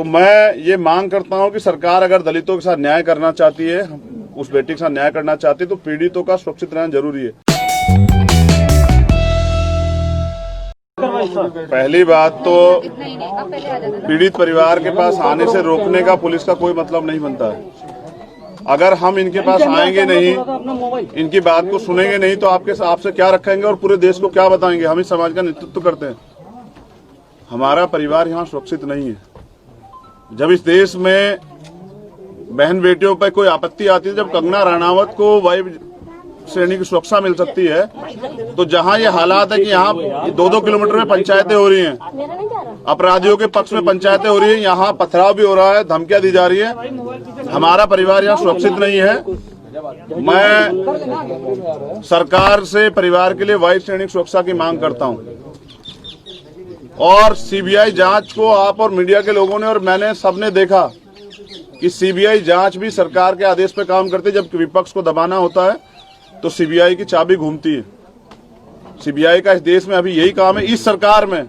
तो मैं ये मांग करता हूं कि सरकार अगर दलितों के साथ न्याय करना चाहती है, उस बेटी के साथ न्याय करना चाहती है, तो पीड़ितों का सुरक्षित रहना जरूरी है। पहली बात तो पीड़ित परिवार के पास आने से रोकने का पुलिस का कोई मतलब नहीं बनता है। अगर हम इनके पास आएंगे नहीं, इनकी बात को सुनेंगे नहीं, तो आपसे क्या रखेंगे और पूरे देश को क्या बताएंगे? हम इस समाज का नेतृत्व करते हैं। हमारा परिवार यहाँ सुरक्षित नहीं है। जब इस देश में बहन बेटियों पर कोई आपत्ति आती है, जब कंगना रनावत को वायु श्रेणी की सुरक्षा मिल सकती है, तो जहां ये हालात है कि यहाँ 2-2 किलोमीटर में पंचायतें हो रही हैं, अपराधियों के पक्ष में पंचायतें हो रही हैं, यहाँ पथराव भी हो रहा है, धमकियां दी जा रही है, हमारा परिवार यहाँ सुरक्षित नहीं है। मैं सरकार से परिवार के लिए वायु श्रेणी की सुरक्षा की मांग करता हूँ और सीबीआई जांच को आप और मीडिया के लोगों ने और मैंने सबने देखा कि सीबीआई जांच भी सरकार के आदेश पे काम करती है। जब विपक्ष को दबाना होता है तो सीबीआई की चाबी घूमती है। सीबीआई का इस देश में अभी यही काम है। इस सरकार में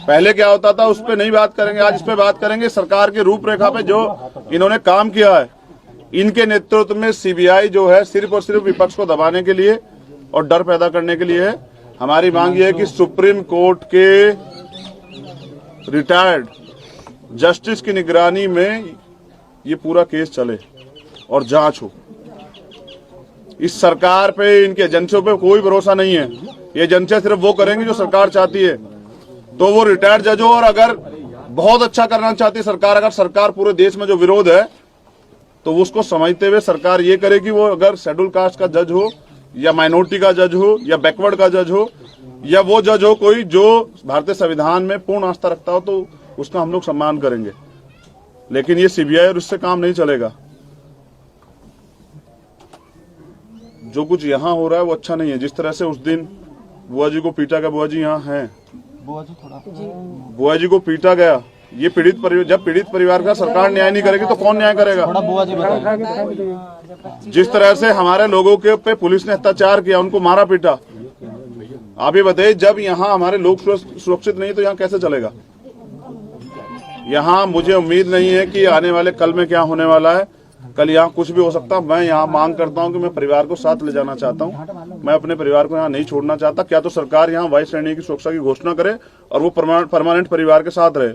पहले क्या होता था, उस पर नहीं बात करेंगे, आज इस पे बात करेंगे। सरकार की रूपरेखा पे जो इन्होंने काम किया है, इनके नेतृत्व में सीबीआई जो है सिर्फ और सिर्फ विपक्ष को दबाने के लिए और डर पैदा करने के लिए है। हमारी मांग यह है कि सुप्रीम कोर्ट के रिटायर्ड जस्टिस की निगरानी में ये पूरा केस चले और जांच हो। इस सरकार पे, इनके एजेंसियों पे कोई भरोसा नहीं है। ये एजेंसियां सिर्फ वो करेंगी जो सरकार चाहती है। तो वो रिटायर्ड जज हो और अगर बहुत अच्छा करना चाहती है सरकार, अगर सरकार पूरे देश में जो विरोध है तो उसको समझते हुए सरकार ये करे कि वो अगर शेड्यूल कास्ट का जज हो या माइनॉरिटी का जज हो या बैकवर्ड का जज हो या वो जज हो कोई जो भारतीय संविधान में पूर्ण आस्था रखता हो, तो उसका हम लोग सम्मान करेंगे। लेकिन ये सीबीआई और इससे काम नहीं चलेगा। जो कुछ यहाँ हो रहा है वो अच्छा नहीं है। जिस तरह से उस दिन बुआ जी को पीटा गया, बुआ जी यहाँ हैं, बुआ जी को पीटा गया, ये जब पीड़ित परिवार का सरकार न्याय नहीं करेगी तो कौन न्याय करेगा? जिस तरह से हमारे लोगों के पे पुलिस ने अत्याचार किया, उनको मारा पीटा, आप ये बताइए, जब यहाँ हमारे लोग सुरक्षित नहीं तो यहाँ कैसे चलेगा? यहाँ मुझे उम्मीद नहीं है कि आने वाले कल में क्या होने वाला है। कल यहाँ कुछ भी हो सकता है। मैं यहाँ मांग करता हूँ कि मैं परिवार को साथ ले जाना चाहता हूँ। मैं अपने परिवार को यहाँ नहीं छोड़ना चाहता। क्या तो सरकार यहाँ वायु श्रेणी की सुरक्षा की घोषणा करे और वो परमानेंट परिवार के साथ रहे।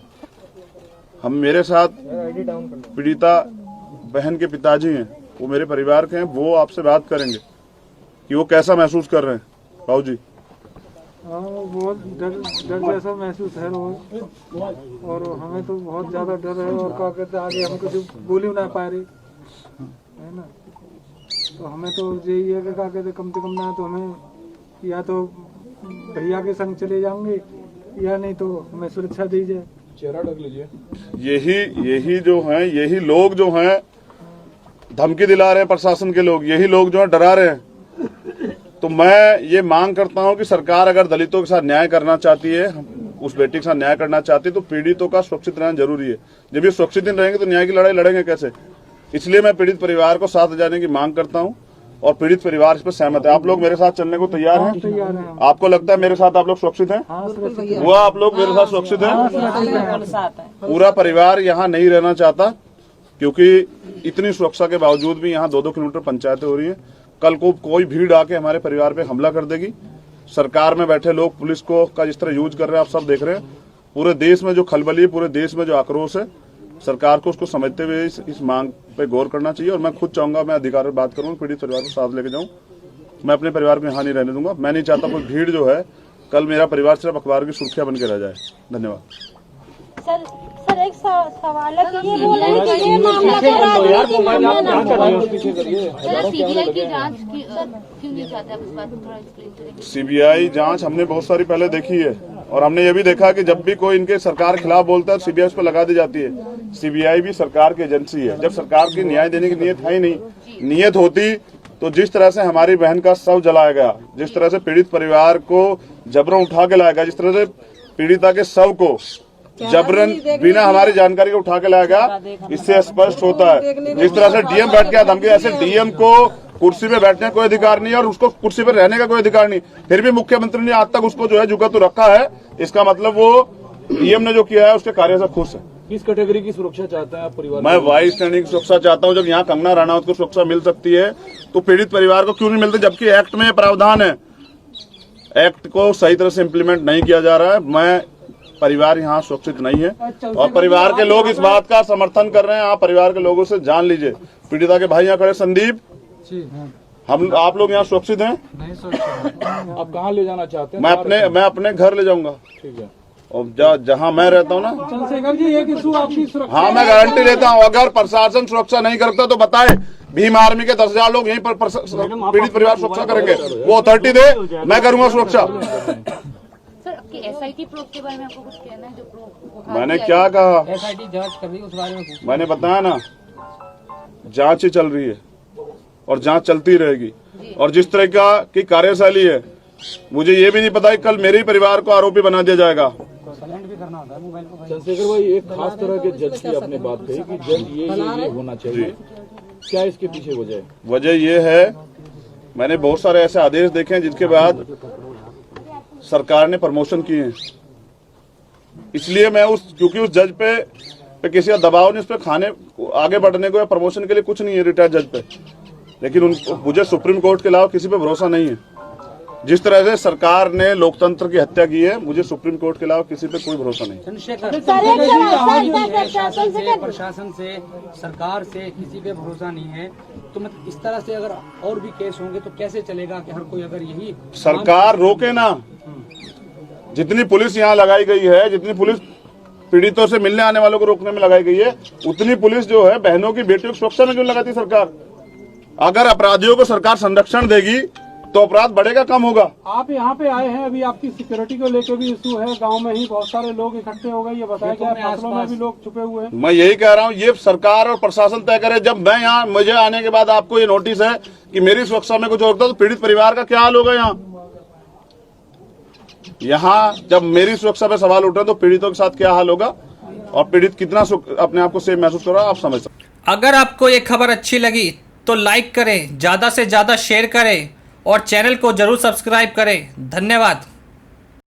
हम, मेरे साथ पीड़िता बहन के पिताजी हैं, वो मेरे परिवार के हैं, वो आपसे बात करेंगे कि वो कैसा महसूस कर रहे हैं। बाबू जी, बहुत डर जैसा महसूस है और हमें तो बहुत ज्यादा डर है और क्या कहते आगे हम कुछ बोल ही ना पा रहे है ना। तो हमें तो यही है कि क्या कहते कम से कम ना तो हमें या तो भैया के संग चले जाएंगे या नहीं तो हमें सुरक्षा दी जाए। चेहरा ढक लीजिए। यही जो हैं, यही लोग जो हैं धमकी दिला रहे हैं, प्रशासन के लोग, यही लोग जो है डरा रहे हैं। तो मैं ये मांग करता हूं कि सरकार अगर दलितों के साथ न्याय करना चाहती है, उस बेटी के साथ न्याय करना चाहती है, तो पीड़ितों का सुरक्षित रहना जरूरी है। जब ये सुरक्षित नहीं रहेंगे तो न्याय की लड़ाई लड़ेंगे कैसे? इसलिए मैं पीड़ित परिवार को साथ ले जाने की मांग करता हूं और पीड़ित परिवार इस पर सहमत है। आप लोग मेरे साथ चलने को तैयार हैं? आपको लगता है मेरे साथ आप लोग सुरक्षित हैं? वो आप लोग मेरे साथ सुरक्षित हैं? पूरा परिवार यहाँ नहीं रहना चाहता, क्योंकि इतनी सुरक्षा के बावजूद भी यहाँ 2-2 किलोमीटर पंचायतें हो रही है। कल को कोई भीड़ आके हमारे परिवार पे हमला कर देगी। सरकार में बैठे लोग पुलिस को का जिस तरह यूज कर रहे हैं, आप सब देख रहे हैं। पूरे देश में जो खलबली है, पूरे देश में जो आक्रोश है, सरकार को उसको समझते हुए इस मांग पे गौर करना चाहिए। और मैं खुद चाहूंगा, मैं अधिकार में बात करूँ, पीड़ित परिवार को साथ लेके जाऊँ। मैं अपने परिवार को यहाँ नहीं रहने दूंगा। मैं नहीं चाहता कोई भीड़ जो है कल मेरा परिवार सिर्फ अखबार की सुर्खियां बन के रह जाए। धन्यवाद। सर एक सवाल है कि ये बोल रहे हैं कि ये मामला सीबीआई की जांच क्यों नहीं चाहते आप? इस बात को थोड़ा एक्सप्लेन करेंगे। सीबीआई जांच हमने बहुत सारी पहले देखी है और हमने ये भी देखा कि जब भी कोई इनके सरकार खिलाफ बोलता है सीबीआई उस पर लगा दी जाती है। सीबीआई भी सरकार की एजेंसी है। जब सरकार की न्याय देने की नीयत है ही नहीं, नीयत होती तो जिस तरह से हमारी बहन का शव जलाया गया, जिस तरह से पीड़ित परिवार को जबरन उठा के लाया गया, जिस तरह से पीड़िता के शव को जबरन बिना हमारी जानकारी के उठा के लाया गया, इससे स्पष्ट होता है। जिस तरह से डीएम बैठ गया धमकी, ऐसे डीएम को कुर्सी पे बैठने का कोई अधिकार नहीं है और उसको कुर्सी पे रहने का कोई अधिकार नहीं। फिर भी मुख्यमंत्री ने आज तक उसको जो है जुगा तो रखा है। इसका मतलब वो डीएम ने जो किया है उसके कार्य से खुश है। किस कैटेगरी की सुरक्षा चाहते हैं आप परिवार? मैं वाइस स्टैंडिंग की सुरक्षा चाहता हूं। जब यहाँ कंगना रनौत को सुरक्षा मिल सकती है तो पीड़ित परिवार को क्यों नहीं मिलती, जबकि एक्ट में प्रावधान है। एक्ट को सही तरह से इम्प्लीमेंट नहीं किया जा रहा है। मैं परिवार यहाँ सुरक्षित नहीं है और परिवार के लोग इस बात का समर्थन कर रहे हैं। आप परिवार के लोगों से जान लीजिए, पीड़िता के भाई यहाँ खड़े संदीप, हम आप लोग यहाँ सुरक्षित हैं? आप कहाँ ले जाना चाहते हैं? मैं अपने घर ले जाऊंगा। ठीक है। और जहाँ मैं रहता हूँ ना, चंद्रशेखर जी एक इशू आपकी सुरक्षा। हाँ, मैं गारंटी लेता हूँ। अगर प्रशासन सुरक्षा नहीं करता तो बताए, भीम आर्मी के 10,000 लोग यहीं पर पीड़ित परिवार सुरक्षा करेंगे। वो अथॉरिटी दे, मैं करूंगा सुरक्षा। सर, आपकी एसआईटी प्रोब के बारे में आपको कुछ कहना है? जो प्रोब मैंने क्या कहा? एसआईटी जांच कर रही है, उस बारे में मैंने बताया ना, जांच ही चल रही है और जांच चलती रहेगी। और जिस तरह की कार्यशैली है, मुझे ये भी नहीं पता कि कल मेरे ही परिवार को आरोपी बना दिया जाएगा। चंद्रशेखर भाई, एक खास तरह के जज की आपने बात कही कि जज ये होना चाहिए, क्या इसके पीछे वजह ये है, मैंने बहुत सारे ऐसे आदेश देखे हैं जिनके बाद सरकार ने प्रमोशन किए हैं। इसलिए मैं क्योंकि उस जज पे किसी का दबाव नहीं, उस पर खाने आगे बढ़ने को या प्रमोशन के लिए कुछ नहीं है रिटायर्ड जज पे, लेकिन मुझे सुप्रीम कोर्ट के अलावा किसी पे भरोसा नहीं है। जिस तरह से सरकार ने लोकतंत्र की हत्या की है, मुझे सुप्रीम कोर्ट के अलावा किसी पे कोई भरोसा नहीं। प्रशासन से, सरकार से किसी पे भरोसा नहीं है, तो मतलब इस तरह से अगर और भी केस होंगे तो कैसे चलेगा कि हर कोई अगर यही सरकार रोके ना। जितनी पुलिस यहाँ लगाई गई है, जितनी पुलिस पीड़ितों से मिलने आने वालों को रोकने में लगाई गई है, उतनी पुलिस जो है बहनों की बेटियों की सुरक्षा में क्यों लगाती सरकार? अगर अपराधियों को सरकार संरक्षण देगी तो अपराध बढ़ेगा, कम होगा। आप यहाँ पे आए हैं, अभी आपकी सिक्योरिटी को लेकर भी इशू है, गांव में ही बहुत सारे लोग इकट्ठे हो गए, ये बताया गया है, फसलों में भी लोग छुपे हुए हैं। मैं यही कह रहा हूँ, ये सरकार और प्रशासन तय करे। जब मैं यहाँ, मुझे आने के बाद आपको ये नोटिस है कि मेरी सुरक्षा में कुछ होता है, तो पीड़ित परिवार का क्या हाल होगा? यहाँ जब मेरी सुरक्षा पे सवाल उठ रहे तो पीड़ितों के साथ क्या हाल होगा और पीड़ित कितना अपने आप को सेफ महसूस कर रहा है, आप समझ सकते हैं। अगर आपको ये खबर अच्छी लगी तो लाइक करें, ज़्यादा से ज़्यादा शेयर करें और चैनल को जरूर सब्सक्राइब करें। धन्यवाद।